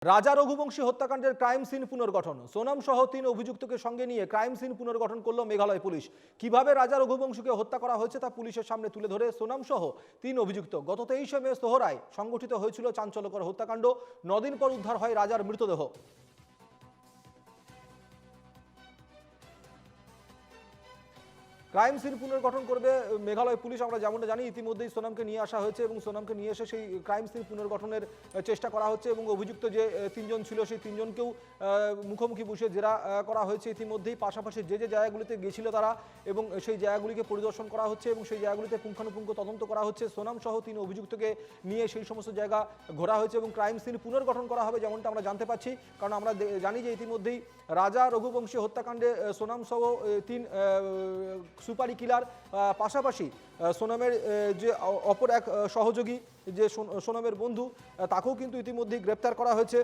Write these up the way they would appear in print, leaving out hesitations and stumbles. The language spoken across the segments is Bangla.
রাজা রঘুবংশী হত্যাকাণ্ডের ক্রাইম সিন পুনর্গঠন। সোনাম সহ 3 অভিযুক্তকে সঙ্গে নিয়ে ক্রাইম সিন পুনর্গঠন করল মেঘালয় পুলিশ। কিভাবে রাজা রঘুবংশীকে হত্যা করা হয়েছে তা পুলিশের সামনে তুলে ধরে সোনাম সহ 3 অভিযুক্ত। গত 23শে মে সোহরায় সংগঠিত হয়েছিল চাঞ্চল্যকর হত্যাকাণ্ড। 9 দিন পর উদ্ধার হয় রাজার মৃতদেহ। ক্রাইম সিন পুনর্গঠন করবে মেঘালয় পুলিশ। আমরা যেমনটা জানি ইতিমধ্যেই সোনামকে নিয়ে আসা হয়েছে এবং সোনামকে নিয়ে এসে সেই ক্রাইম সিন পুনর্গঠনের চেষ্টা করা হচ্ছে এবং অভিযুক্ত যে 3জন ছিল সেই 3জনকেও মুখোমুখি বসে জেরা করা হয়েছে ইতিমধ্যেই। পাশাপাশি যে যে জায়গাগুলিতে গিয়েছিল তারা এবং সেই জায়গাগুলিকে পরিদর্শন করা হচ্ছে এবং সেই জায়গাগুলিতে পুঙ্খানুপুঙ্খ তদন্ত করা হচ্ছে। সোনাম সহ 3 অভিযুক্তকে নিয়ে সেই সমস্ত জায়গা ঘোরা হয়েছে এবং ক্রাইম সিন পুনর্গঠন করা হবে যেমনটা আমরা জানতে পাচ্ছি। কারণ আমরা জানি যে ইতিমধ্যেই রাজা রঘুবংশী হত্যাকাণ্ডে সোনাম সহ 3 সুপারি কিলার, পাশাপাশি সোনামের যে অপর এক সহযোগী যে সোনামের বন্ধু তাকেও কিন্তু ইতিমধ্যেই গ্রেপ্তার করা হয়েছে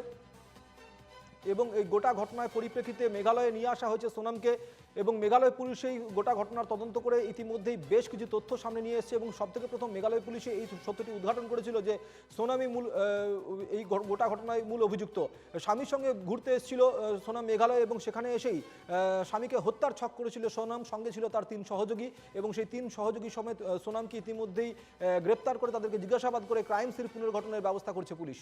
এবং এই গোটা ঘটনার পরিপ্রেক্ষিতে মেঘালয়ে নিয়ে আসা হয়েছে সোনামকে এবং মেঘালয় পুলিশ এই গোটা ঘটনার তদন্ত করে ইতিমধ্যেই বেশ কিছু তথ্য সামনে নিয়ে এসেছে এবং সবথেকে প্রথম মেঘালয় পুলিশে এই সত্যটি উদ্ঘাটন করেছিল যে সোনামই মূল এই গোটা ঘটনায় মূল অভিযুক্ত। স্বামীর সঙ্গে ঘুরতে এসেছিল সোনাম মেঘালয় এবং সেখানে এসেই স্বামীকে হত্যার ছক করেছিল সোনাম। সঙ্গে ছিল তার 3 সহযোগী এবং সেই 3 সহযোগী সমেত সোনামকে ইতিমধ্যেই গ্রেপ্তার করে তাদেরকে জিজ্ঞাসাবাদ করে ক্রাইম সিন পুনর্গঠনের ব্যবস্থা করছে পুলিশ।